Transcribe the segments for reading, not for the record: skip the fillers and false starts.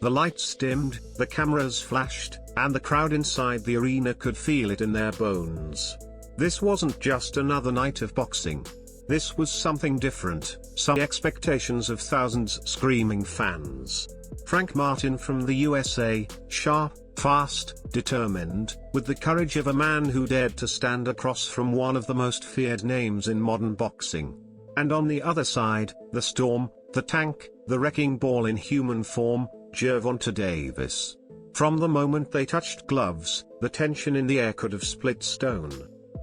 The lights dimmed, the cameras flashed, and the crowd inside the arena could feel it in their bones. This wasn't just another night of boxing. This was something different, some expectations of thousands screaming fans. Frank Martin from the USA, sharp, fast, determined, with the courage of a man who dared to stand across from one of the most feared names in modern boxing. And on the other side, the storm, the tank, the wrecking ball in human form, Gervonta Davis. From the moment they touched gloves, the tension in the air could have split stone.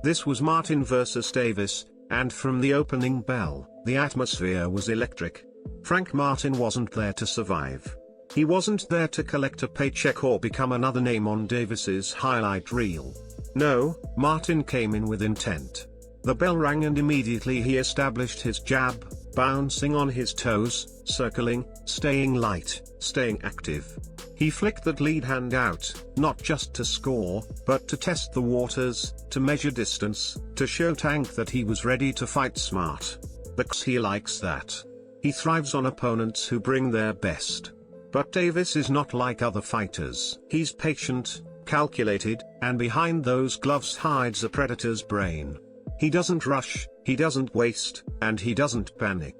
This was Martin versus Davis, and from the opening bell, the atmosphere was electric. Frank Martin wasn't there to survive. He wasn't there to collect a paycheck or become another name on Davis's highlight reel. No, Martin came in with intent. The bell rang and immediately he established his jab, bouncing on his toes, circling, staying light, staying active. He flicked that lead hand out, not just to score, but to test the waters, to measure distance, to show Tank that he was ready to fight smart. Because he likes that. He thrives on opponents who bring their best. But Davis is not like other fighters. He's patient, calculated, and behind those gloves hides a predator's brain. He doesn't rush, he doesn't waste, and he doesn't panic.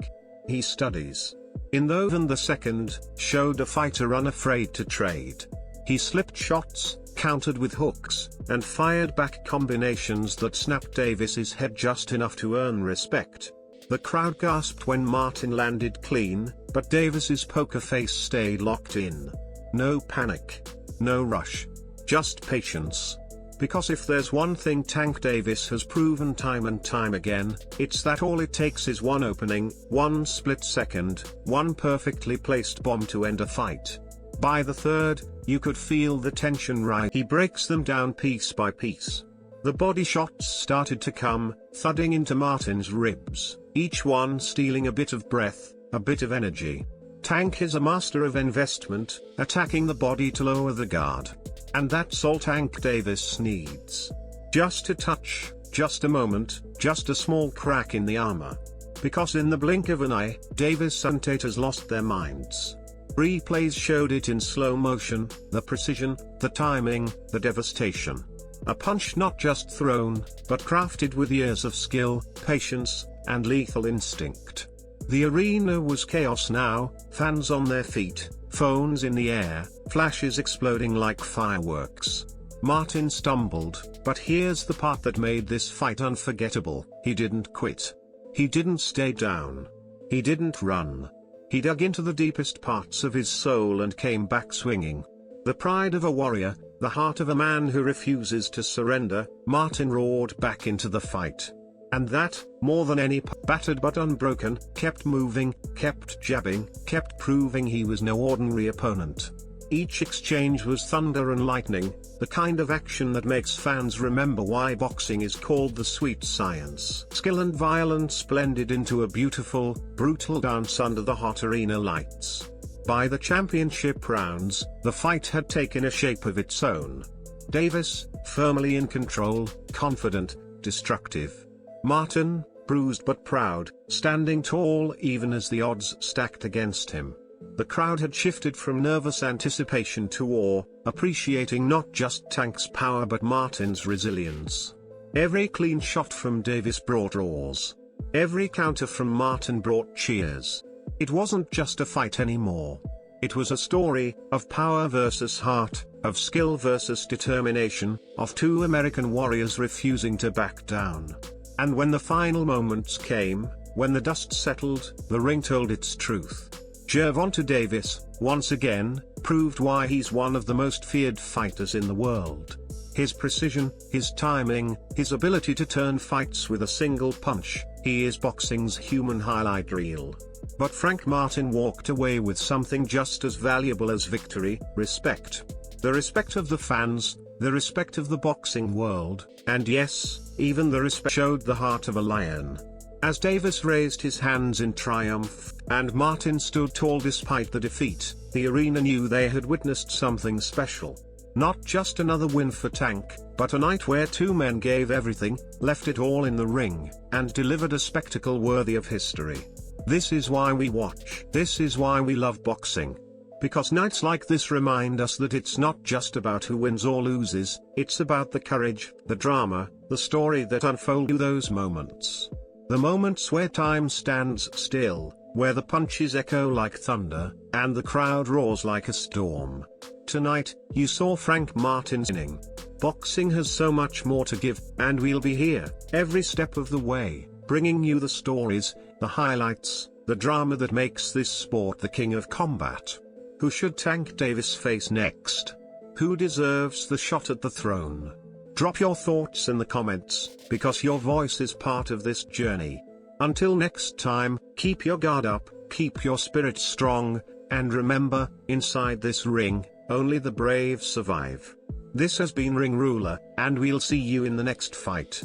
He studies. In the second, showed a fighter unafraid to trade. He slipped shots, countered with hooks, and fired back combinations that snapped Davis's head just enough to earn respect. The crowd gasped when Martin landed clean, but Davis's poker face stayed locked in. No panic. No rush. Just patience. Because if there's one thing Tank Davis has proven time and time again, it's that all it takes is one opening, one split second, one perfectly placed bomb to end a fight. By the third, you could feel the tension rise. He breaks them down piece by piece. The body shots started to come, thudding into Martin's ribs, each one stealing a bit of breath, a bit of energy. Tank is a master of investment, attacking the body to lower the guard. And that's all Tank Davis needs. Just a touch, just a moment, just a small crack in the armor. Because in the blink of an eye, Davis and Taters lost their minds. Replays showed it in slow motion, the precision, the timing, the devastation. A punch not just thrown, but crafted with years of skill, patience, and lethal instinct. The arena was chaos now, fans on their feet, phones in the air, flashes exploding like fireworks. Martin stumbled, but here's the part that made this fight unforgettable: he didn't quit. He didn't stay down. He didn't run. He dug into the deepest parts of his soul and came back swinging. The pride of a warrior, the heart of a man who refuses to surrender, Martin roared back into the fight. And that, more than any, battered but unbroken, kept moving, kept jabbing, kept proving he was no ordinary opponent. Each exchange was thunder and lightning, the kind of action that makes fans remember why boxing is called the sweet science. Skill and violence blended into a beautiful, brutal dance under the hot arena lights. By the championship rounds, the fight had taken a shape of its own. Davis, firmly in control, confident, destructive. Martin, bruised but proud, standing tall even as the odds stacked against him. The crowd had shifted from nervous anticipation to awe, appreciating not just Tank's power but Martin's resilience. Every clean shot from Davis brought roars. Every counter from Martin brought cheers. It wasn't just a fight anymore. It was a story, of power versus heart, of skill versus determination, of two American warriors refusing to back down. And when the final moments came, when the dust settled, the ring told its truth. Gervonta Davis, once again, proved why he's one of the most feared fighters in the world. His precision, his timing, his ability to turn fights with a single punch, he is boxing's human highlight reel. But Frank Martin walked away with something just as valuable as victory: respect. The respect of the fans, the respect of the boxing world, and yes, even the respect showed the heart of a lion. As Davis raised his hands in triumph, and Martin stood tall despite the defeat, the arena knew they had witnessed something special. Not just another win for Tank, but a night where two men gave everything, left it all in the ring, and delivered a spectacle worthy of history. This is why we watch. This is why we love boxing. Because nights like this remind us that it's not just about who wins or loses, it's about the courage, the drama, the story that unfolds in those moments. The moments where time stands still, where the punches echo like thunder, and the crowd roars like a storm. Tonight, you saw Frank Martin's winning. Boxing has so much more to give, and we'll be here, every step of the way, bringing you the stories, the highlights, the drama that makes this sport the king of combat. Who should Tank Davis face next? Who deserves the shot at the throne? Drop your thoughts in the comments, because your voice is part of this journey. Until next time, keep your guard up, keep your spirit strong, and remember, inside this ring, only the brave survive. This has been Ring Ruler, and we'll see you in the next fight.